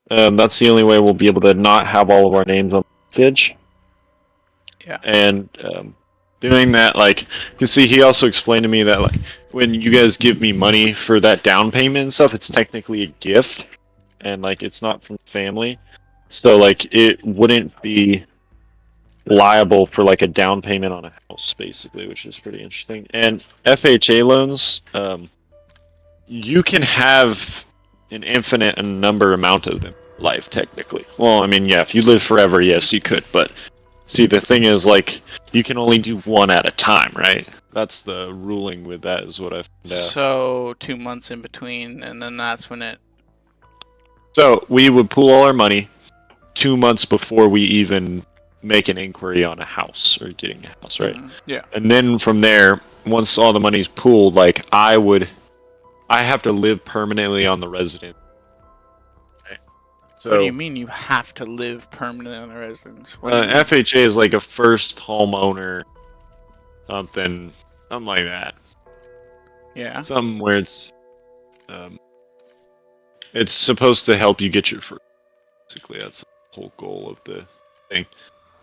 That's the only way we'll be able to not have all of our names on the mortgage. Yeah. And doing that, like, you see, he also explained to me that, like, when you guys give me money for that down payment and stuff, it's technically a gift, and like, it's not from family, so like, it wouldn't be liable for like a down payment on a house, basically, which is pretty interesting. And FHA loans, you can have an infinite number amount of them in life, technically. Well, I mean, yeah, if you live forever, yes, you could, but see, the thing is, like, you can only do one at a time, right? That's the ruling with that, is what I found out. So 2 months in between, and then that's when it. So we would pool all our money 2 months before we even make an inquiry on a house or getting a house, right? Yeah. And then from there, once all the money's pooled, like, I have to live permanently on the residence. Right? So, What do you mean you have to live permanently on a residence? FHA is like a first homeowner, something like that. Yeah. Something where it's supposed to help you get your first. Basically, that's the whole goal of the thing,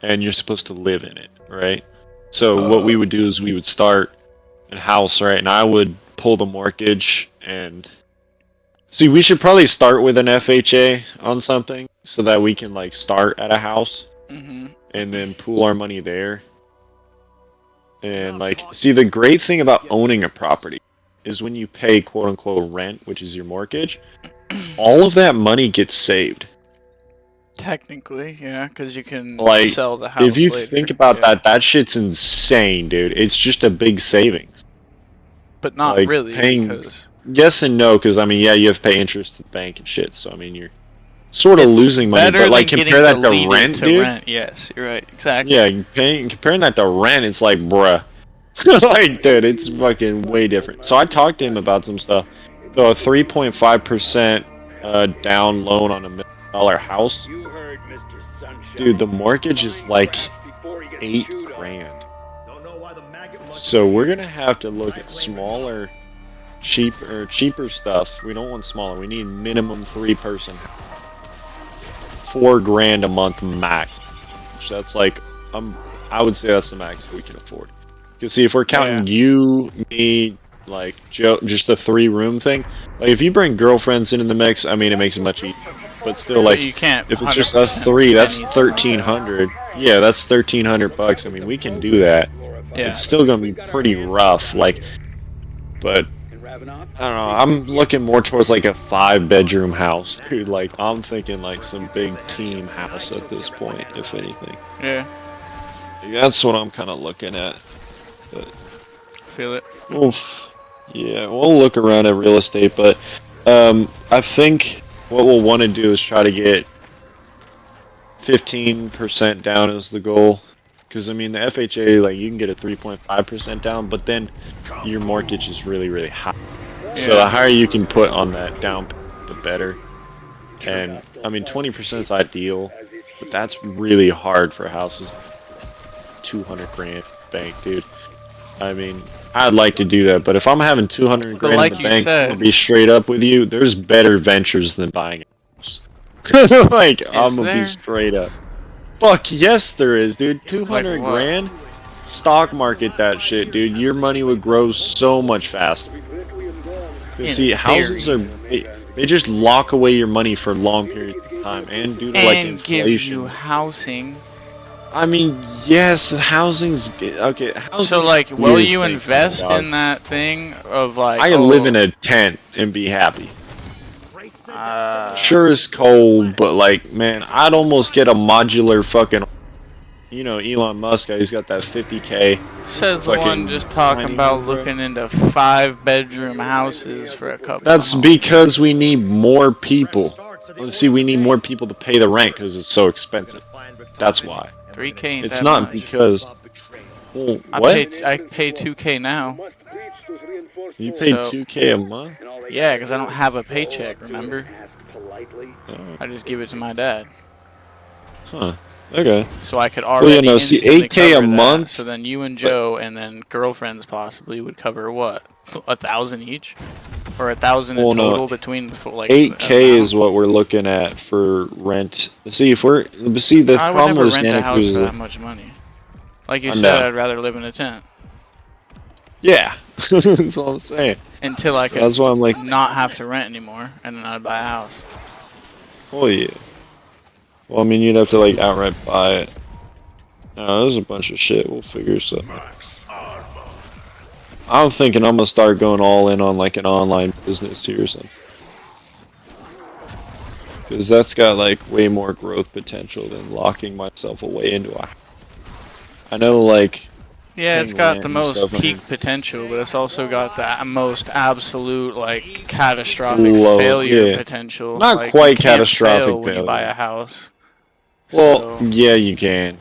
and you're supposed to live in it, right? So what we would do is we would start a house, right? And I would pull the mortgage and see. We should probably start with an FHA on something so that we can like start at a house, and then pool our money there. And like, see, the great thing about owning a property is when you pay quote unquote rent, which is your mortgage, all of that money gets saved. Technically, yeah, because you can like, sell the house if you later. think about that shit's insane, dude. It's just a big savings. But not like, really, paying, because... Yes and no, because, I mean, yeah, you have to pay interest to the bank and shit, so, I mean, you're sort of losing money, but, like, compare that to rent, dude. Rent. Yes, you're right, exactly. Yeah, comparing that to rent, it's like, bruh. Like, dude, it's fucking way different. So I talked to him about some stuff. So a 3.5% down loan on $1 million house. Dude, the mortgage is like $8,000. So we're gonna have to look at smaller, cheaper stuff. We don't want smaller. We need minimum 3-person. $4,000 a month max. So that's like, I would say that's the max that we can afford. Because see, if we're counting you, me, like Joe, just the 3-room thing. Like if you bring girlfriends into the mix, I mean, it makes it much easier. But still, like, you can't. If it's just us 3, that's $1,300. Yeah, that's $1,300. I mean, we can do that. Yeah. It's still gonna be pretty rough, like, but I don't know. I'm looking more towards like a 5-bedroom house, dude. Like, I'm thinking like some big team house at this point, if anything. Yeah. That's what I'm kind of looking at. But, feel it. oof. Yeah, we'll look around at real estate, but I think what we'll want to do is try to get 15% down as the goal. Because, I mean, the FHA, like, you can get a 3.5% down, but then your mortgage is really, really high. Yeah. So the higher you can put on that down, the better. And, I mean, 20% is ideal, but that's really hard for houses. $200,000 bank, dude. I mean, I'd like to do that, but if I'm having $200,000 like in the bank, said, I'll be straight up with you, there's better ventures than buying a house. Like, I'm gonna be straight up. Fuck yes, there is, dude. $200,000, stock market that shit, dude. Your money would grow so much faster. See, houses are they just lock away your money for long periods of time, and due to like inflation, give you housing. I mean, yes, housing's okay. So, like, will you invest in that thing of like? I can live in a tent and be happy. Sure, it's cold, but like, man, I'd almost get a modular fucking. You know, Elon Musk, he's got that 50K. Says the one just talking about looking into 5-bedroom houses for a couple. That's because we need more people. See, we need more people to pay the rent because it's so expensive. That's why. 3K ain't it's that not much. Because. Well, what? I pay 2K now. You pay 2K a month? Yeah, because I don't have a paycheck, remember? Oh. I just give it to my dad. Huh. Okay. So I could already see, 8K a month. So then you and Joe and then girlfriends possibly would cover what? 1,000 each? or 1,000 in Well, no. total between like 8K is what we're looking at for rent. See, the I would problem never with rent a Santa house Cruz for is that much money. Like you I said, know. I'd rather live in a tent Yeah, that's what I'm saying. until I So could that's why I'm like, not have to rent anymore, and then I'd buy a house. oh yeah. Well, I mean, you'd have to like outright buy it. There's a bunch of shit. We'll figure something out. I'm thinking I'm gonna start going all in on like an online business here or something. Because that's got like way more growth potential than locking myself away into a. I know like. Yeah, it's got the and most stuff, peak I mean, potential, but it's also got the most absolute, like, catastrophic low, failure yeah. potential. Not Like, quite you can't catastrophic fail when you buy failure. a house. Well, So, yeah, you can.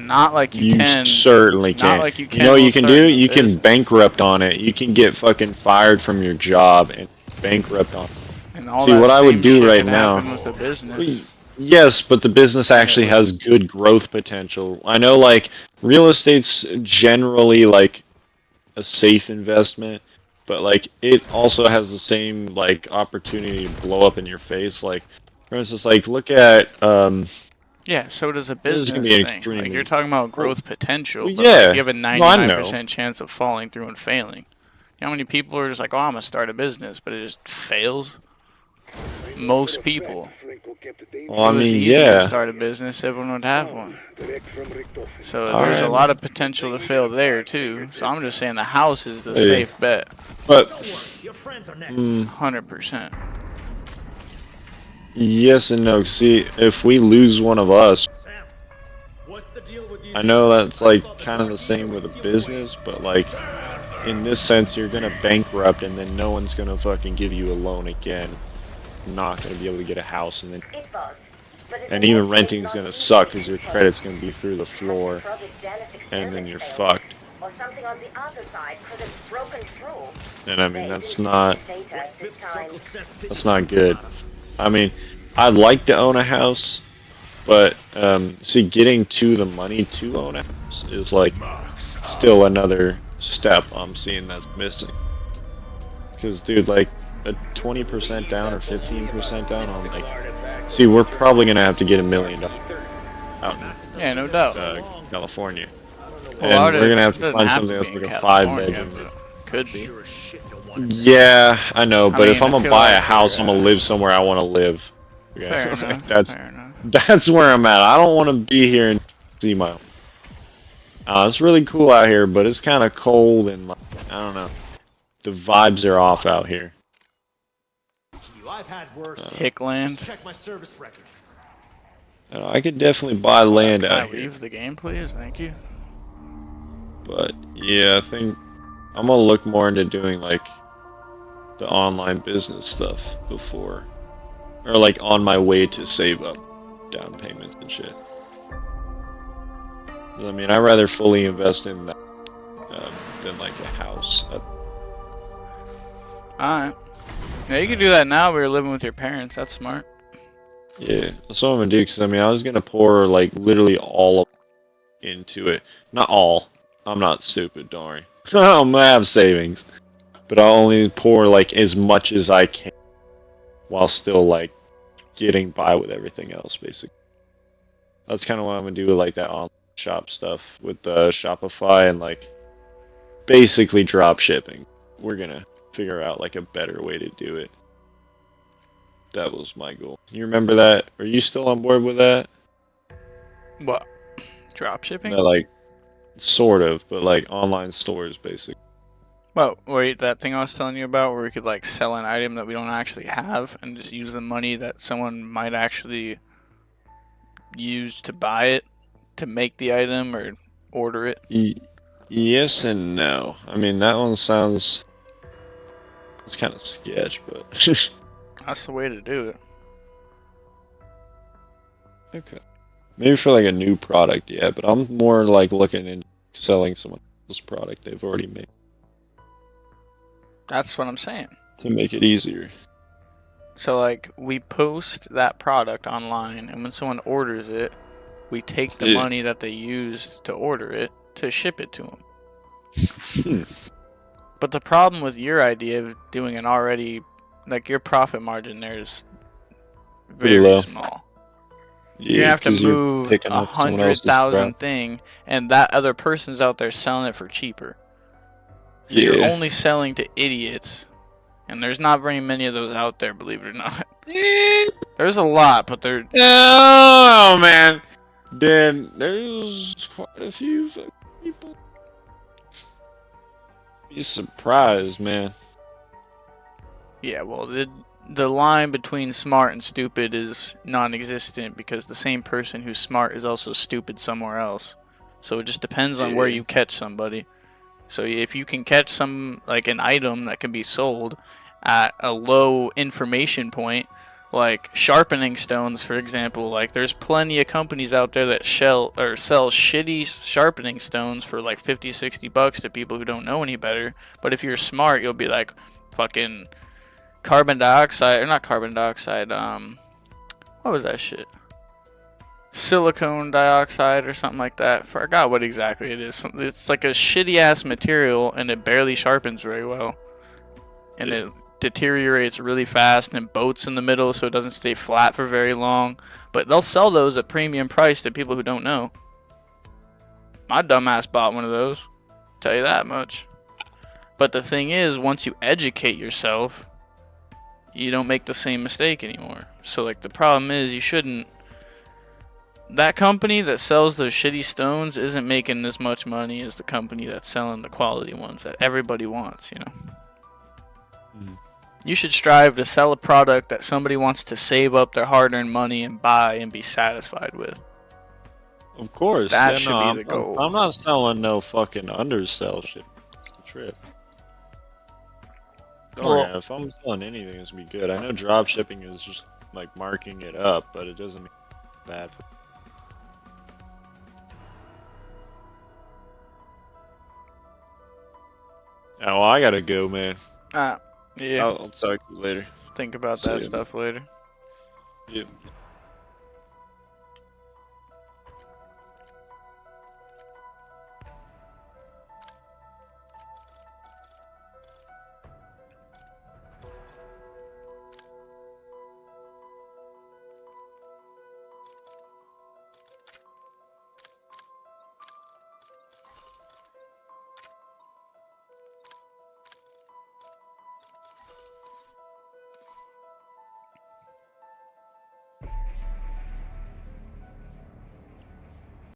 not like you You can. certainly Not can. like you You know can what while you can do? starting a You can business. bankrupt on it. You can get fucking fired from your job and bankrupt on it. And all See, that what I would same do shit right could now. happen with the business. Yes, but the business And it actually would. has good growth potential. I know, like, real estate's generally, like, a safe investment, but, like, it also has the same, like, opportunity to blow up in your face. Like, for instance, like, look at, Yeah, so does a this is going to business be an thing. extreme. Like, you're talking about Well, growth potential, well, but, like, you yeah. have a No, I know. 99% chance of falling through and failing. You know how many people are just like, oh, I'm going to start a business, but it just fails? Most people. Well, If I it was mean, easy to yeah. start a business, everyone would have one. So there's a Alright. lot of potential to fail there too. So I'm just saying the house is the Hey. safe bet. But, 100%. yes and no. See, if we lose one of us, I know that's like kind of the same with a business, but like in this sense, you're gonna bankrupt, and then no one's gonna fucking give you a loan again. You're not gonna be able to get a house, and even renting is gonna suck because your credit's gonna be through the floor, and then you're fucked. And I mean that's not good. I mean, I'd like to own a house, but see, getting to the money to own a house is like still another step I'm seeing that's missing. Because, dude, like a 20% down or 15% down on like, see, we're probably gonna have to get $1 million out in Yeah, no doubt. California, Well, and we're gonna have to doesn't find have something to that's be in like a California, 5-bedroom. but could be. Yeah, I know, but if mean, I'm I gonna feel buy a like house, I'm you're, gonna live somewhere I want to live. Fair Okay, enough. that's Fair enough. that's where I'm at. I don't want to be here and see my. It's really cool out here, but it's kind of cold and like, I don't know. The vibes are off out here. Hickland. Check my service record. I could definitely buy land Can I out here, leave the game, please? Thank you. but yeah, I think I'm gonna look more into doing like the online business stuff before, or like on my way to save up down payments and shit. I mean, I'd rather fully invest in that than like a house. Alright. Yeah, you can do that now, but you're living with your parents. That's smart. Yeah, that's what I'm gonna do. Cause I mean, I was gonna pour like literally all of it into it. Not all. I'm not stupid. Don't worry. I'm gonna have savings, but I'll only pour like as much as I can, while still like getting by with everything else. Basically, that's kind of what I'm gonna do with like that online shop stuff with Shopify and like basically drop shipping. We're gonna figure out like a better way to do it. That was my goal. You remember that? Are you still on board with that? What? Drop shipping? That like sort of, but like online stores basically. Well, wait, that thing I was telling you about where we could like sell an item that we don't actually have and just use the money that someone might actually use to buy it to make the item or order it. Yes and no. I mean, that one sounds, it's kind of sketch, but That's the way to do it. okay. Maybe for like a new product, yeah, but I'm more like looking into selling someone else's product they've already made That's what I'm saying. to make it easier. So like we post that product online and when someone orders it, we take the Yeah. money that they used to order it to ship it to them. But the problem with your idea of doing an already, like your profit margin there is Pretty very low. small. Yeah, You're gonna have to 'cause you're move picking up someone else's crap. 100,000 thing, and that other person's out there selling it for cheaper. So Yeah. you're only selling to idiots, and there's not very many of those out there, believe it or not. There's a lot, but they're Oh man. Then there's quite a few fucking people. Be surprised, man. yeah. Well, the line between smart and stupid is non-existent because the same person who's smart is also stupid somewhere else. So it just depends on where Yeah. you catch somebody. So if you can catch like an item that can be sold at a low information point, like sharpening stones, for example, like there's plenty of companies out there that sell shitty sharpening stones for like 50, 60 bucks to people who don't know any better. But if you're smart, you'll be like, fucking carbon dioxide, or not carbon dioxide, what was that shit? Silicone dioxide or something like that. Forgot what exactly it is. It's like a shitty ass material and it barely sharpens very well. And Yeah. it deteriorates really fast and it boats in the middle so it doesn't stay flat for very long. But they'll sell those at premium price to people who don't know. My dumbass bought one of those. Tell you that much. But the thing is, once you educate yourself, you don't make the same mistake anymore. So like the problem is you shouldn't. That company that sells those shitty stones isn't making as much money as the company that's selling the quality ones that everybody wants, you know. Mhm. You should strive to sell a product that somebody wants to save up their hard-earned money and buy and be satisfied with. Of course. That yeah, should no, be the I'm, goal. I'm not selling no fucking undersell shit. Trip. Oh Well- yeah, if I'm selling anything, it's gonna be good. I know drop shipping is just like marking it up, but it doesn't mean it's bad. Oh, well, I gotta go, man. Yeah. I'll talk to you later. Think about See that ya. stuff later. Yep.